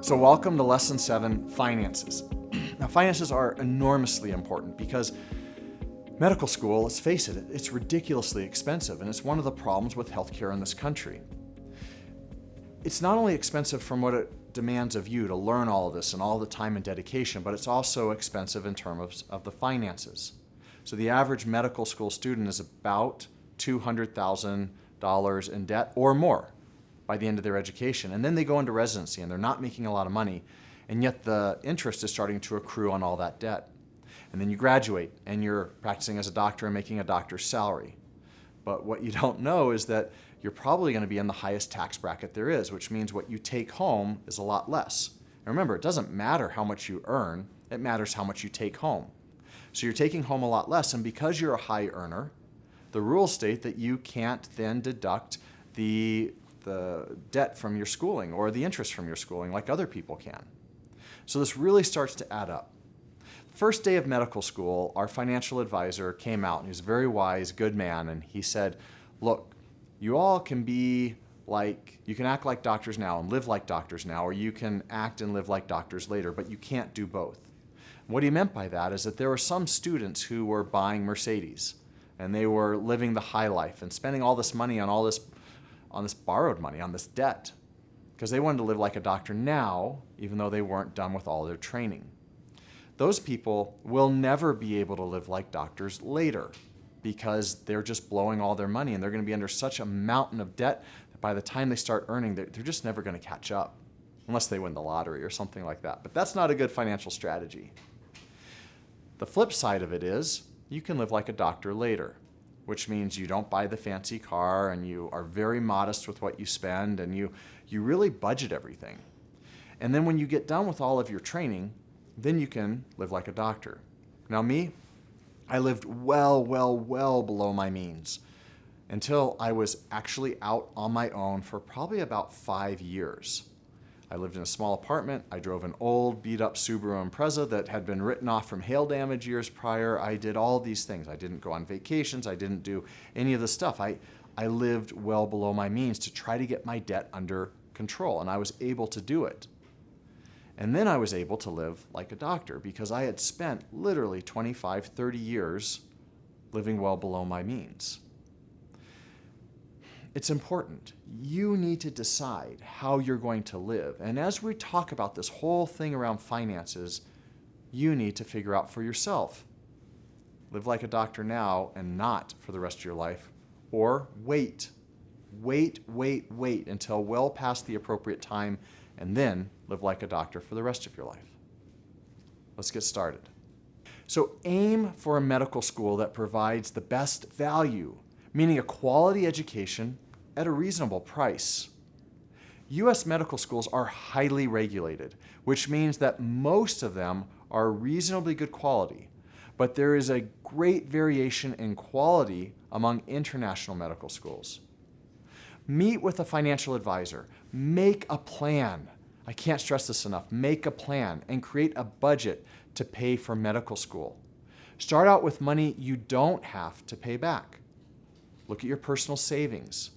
So welcome to Lesson 7, Finances. Now, finances are enormously important because medical school, let's face it, it's ridiculously expensive, and it's one of the problems with healthcare in this country. It's not only expensive from what it demands of you to learn all of this and all the time and dedication, but it's also expensive in terms of the finances. So the average medical school student is about $200,000 in debt or more by the end of their education. And then they go into residency and they're not making a lot of money, and yet the interest is starting to accrue on all that debt. And then you graduate and you're practicing as a doctor and making a doctor's salary. But what you don't know is that you're probably going to be in the highest tax bracket there is, which means what you take home is a lot less. And remember, it doesn't matter how much you earn, it matters how much you take home. So you're taking home a lot less, and because you're a high earner, the rules state that you can't then deduct the debt from your schooling or the interest from your schooling like other people can. So this really starts to add up. First day of medical school, our financial advisor came out, and he was a very wise, good man, and he said, look, you all can be like, you can act like doctors now and live like doctors now, or you can act and live like doctors later, but you can't do both. What he meant by that is that there were some students who were buying Mercedes, and they were living the high life and spending all this money on this borrowed money, on this debt, because they wanted to live like a doctor now, even though they weren't done with all their training. Those people will never be able to live like doctors later because they're just blowing all their money, and they're going to be under such a mountain of debt that by the time they start earning, they're just never going to catch up, unless they win the lottery or something like that. But that's not a good financial strategy. The flip side of it is you can live like a doctor later, which means you don't buy the fancy car and you are very modest with what you spend, and you really budget everything. And then when you get done with all of your training, then you can live like a doctor. Now me, I lived well below my means until I was actually out on my own for probably about 5 years. I lived in a small apartment. I drove an old beat-up Subaru Impreza that had been written off from hail damage years prior. I did all these things. I didn't go on vacations. I didn't do any of the stuff. I lived well below my means to try to get my debt under control, and I was able to do it. And then I was able to live like a doctor because I had spent literally 25, 30 years living well below my means. It's important. You need to decide how you're going to live. And as we talk about this whole thing around finances, you need to figure out for yourself. Live like a doctor now and not for the rest of your life, or wait until well past the appropriate time, and then live like a doctor for the rest of your life. Let's get started. So aim for a medical school that provides the best value, meaning a quality education at a reasonable price. U.S. medical schools are highly regulated, which means that most of them are reasonably good quality, but there is a great variation in quality among international medical schools. Meet with a financial advisor. Make a plan. I can't stress this enough. Make a plan and create a budget to pay for medical school. Start out with money you don't have to pay back. Look at your personal savings.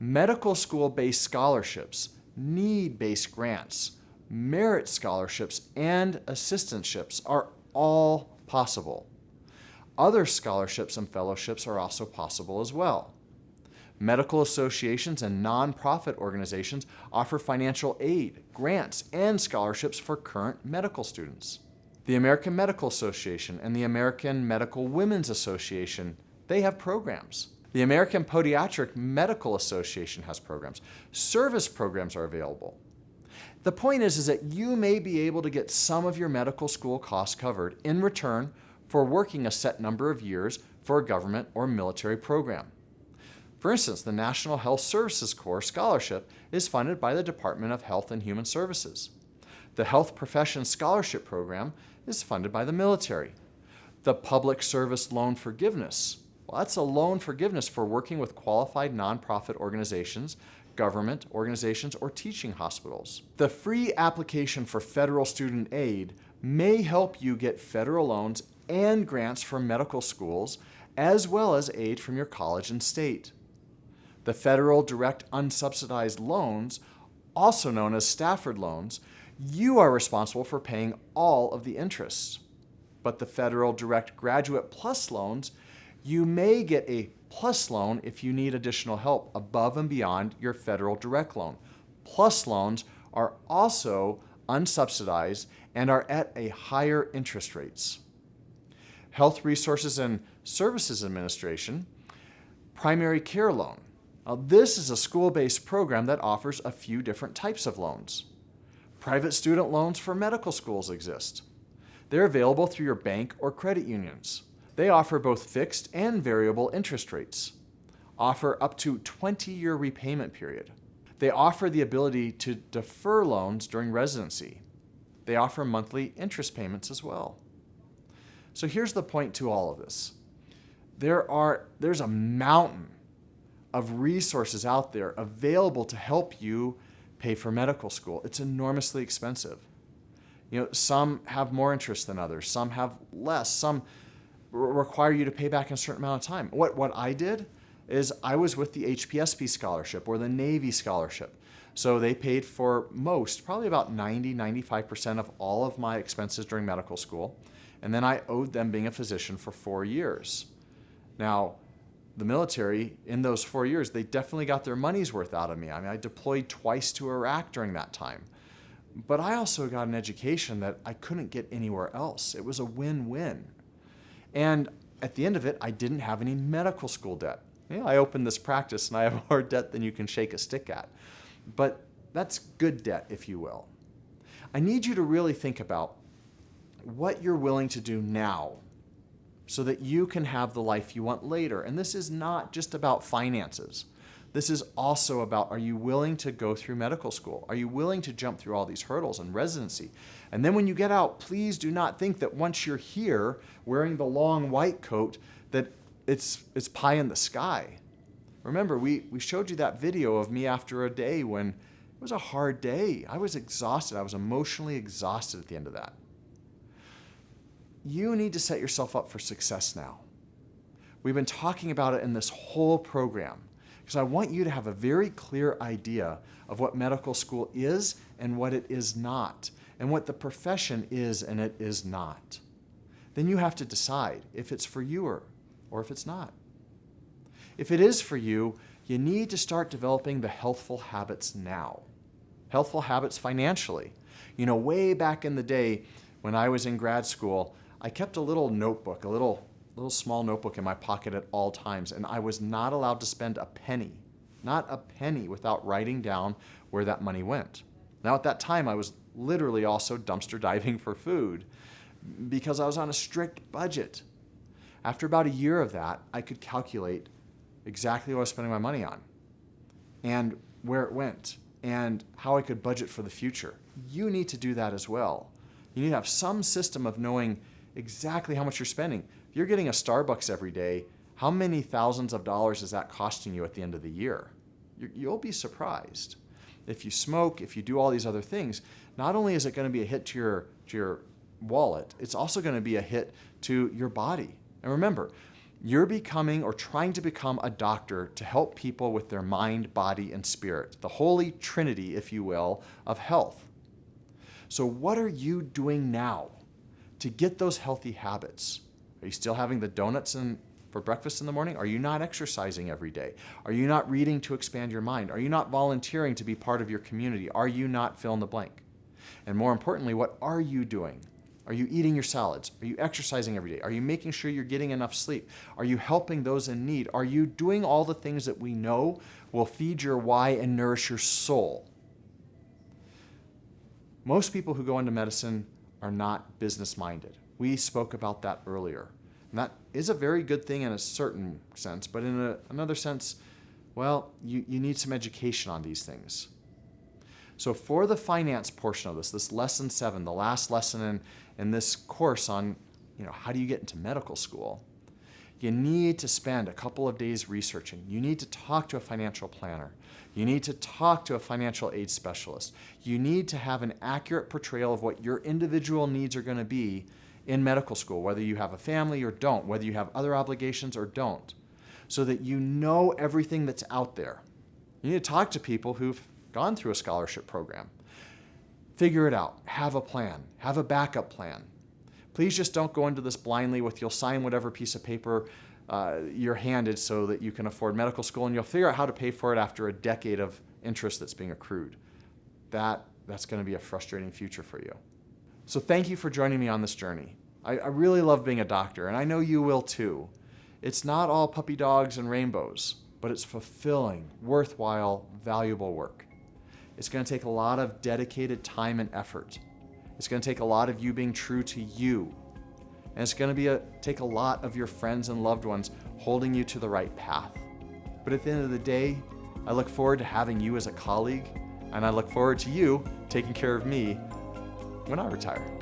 Medical school-based scholarships, need-based grants, merit scholarships, and assistantships are all possible. Other scholarships and fellowships are also possible as well. Medical associations and nonprofit organizations offer financial aid, grants, and scholarships for current medical students. The American Medical Association and the American Medical Women's Association, they have programs. The American Podiatric Medical Association has programs. Service programs are available. The point is that you may be able to get some of your medical school costs covered in return for working a set number of years for a government or military program. For instance, the National Health Services Corps Scholarship is funded by the Department of Health and Human Services. The Health Professions Scholarship Program is funded by the military. The Public Service Loan Forgiveness, well, that's a loan forgiveness for working with qualified nonprofit organizations, government organizations, or teaching hospitals. The free application for federal student aid may help you get federal loans and grants for medical schools, as well as aid from your college and state. The federal direct unsubsidized loans, also known as Stafford loans, You are responsible for paying all of the interest. But the federal direct graduate plus loans, you may get a plus loan if you need additional help above and beyond your federal direct loan. Plus loans are also unsubsidized and are at a higher interest rates. Health Resources and Services Administration, primary care loan. Now, this is a school-based program that offers a few different types of loans. Private student loans for medical schools exist. They're available through your bank or credit unions. They offer both fixed and variable interest rates, offer up to 20-year repayment period. They offer the ability to defer loans during residency. They offer monthly interest payments as well. So here's the point to all of this. There's a mountain of resources out there available to help you pay for medical school. It's enormously expensive. Some have more interest than others. Some have less. Some require you to pay back in a certain amount of time. What I did is I was with the HPSP scholarship or the Navy scholarship. So they paid for probably about 95% of all of my expenses during medical school. And then I owed them being a physician for 4 years. Now, the military, in those 4 years, they definitely got their money's worth out of me. I mean, I deployed twice to Iraq during that time. But I also got an education that I couldn't get anywhere else. It was a win-win. And at the end of it, I didn't have any medical school debt. I opened this practice and I have more debt than you can shake a stick at. But that's good debt, if you will. I need you to really think about what you're willing to do now so that you can have the life you want later. And this is not just about finances. This is also about, are you willing to go through medical school? Are you willing to jump through all these hurdles and residency? And then when you get out, please do not think that once you're here wearing the long white coat that it's pie in the sky. Remember, we showed you that video of me after a day when it was a hard day. I was exhausted. I was emotionally exhausted at the end of that. You need to set yourself up for success now. We've been talking about it in this whole program because I want you to have a very clear idea of what medical school is and what it is not, and what the profession is and it is not. Then you have to decide if it's for you or if it's not. If it is for you, you need to start developing the healthful habits now. Healthful habits financially. Way back in the day when I was in grad school, I kept a little notebook, a little small notebook in my pocket at all times, and I was not allowed to spend a penny, not a penny, without writing down where that money went. Now, at that time, I was literally also dumpster diving for food because I was on a strict budget. After about a year of that, I could calculate exactly what I was spending my money on and where it went and how I could budget for the future. You need to do that as well. You need to have some system of knowing exactly how much you're spending. If you're getting a Starbucks every day, how many thousands of dollars is that costing you at the end of the year? You'll be surprised. If you smoke, if you do all these other things, not only is it going to be a hit to your wallet, it's also going to be a hit to your body. And remember, you're becoming or trying to become a doctor to help people with their mind, body, and spirit, the holy trinity, if you will, of health. So what are you doing now to get those healthy habits? Are you still having the donuts for breakfast in the morning? Are you not exercising every day? Are you not reading to expand your mind? Are you not volunteering to be part of your community? Are you not fill in the blank? And more importantly, what are you doing? Are you eating your salads? Are you exercising every day? Are you making sure you're getting enough sleep? Are you helping those in need? Are you doing all the things that we know will feed your why and nourish your soul? Most people who go into medicine are not business-minded. We spoke about that earlier. And that is a very good thing in a certain sense, but in another sense, well, you need some education on these things. So for the finance portion of this lesson 7, the last lesson in this course on, how do you get into medical school, you need to spend a couple of days researching. You need to talk to a financial planner. You need to talk to a financial aid specialist. You need to have an accurate portrayal of what your individual needs are going to be in medical school, whether you have a family or don't, whether you have other obligations or don't, so that you know everything that's out there. You need to talk to people who've gone through a scholarship program. Figure it out. Have a plan. Have a backup plan. Please just don't go into this blindly with you'll sign whatever piece of paper you're handed so that you can afford medical school, and you'll figure out how to pay for it after a decade of interest that's being accrued. That's going to be a frustrating future for you. So thank you for joining me on this journey. I really love being a doctor, and I know you will too. It's not all puppy dogs and rainbows, but it's fulfilling, worthwhile, valuable work. It's going to take a lot of dedicated time and effort. It's going to take a lot of you being true to you. And it's going to take a lot of your friends and loved ones holding you to the right path. But at the end of the day, I look forward to having you as a colleague, and I look forward to you taking care of me when I retire.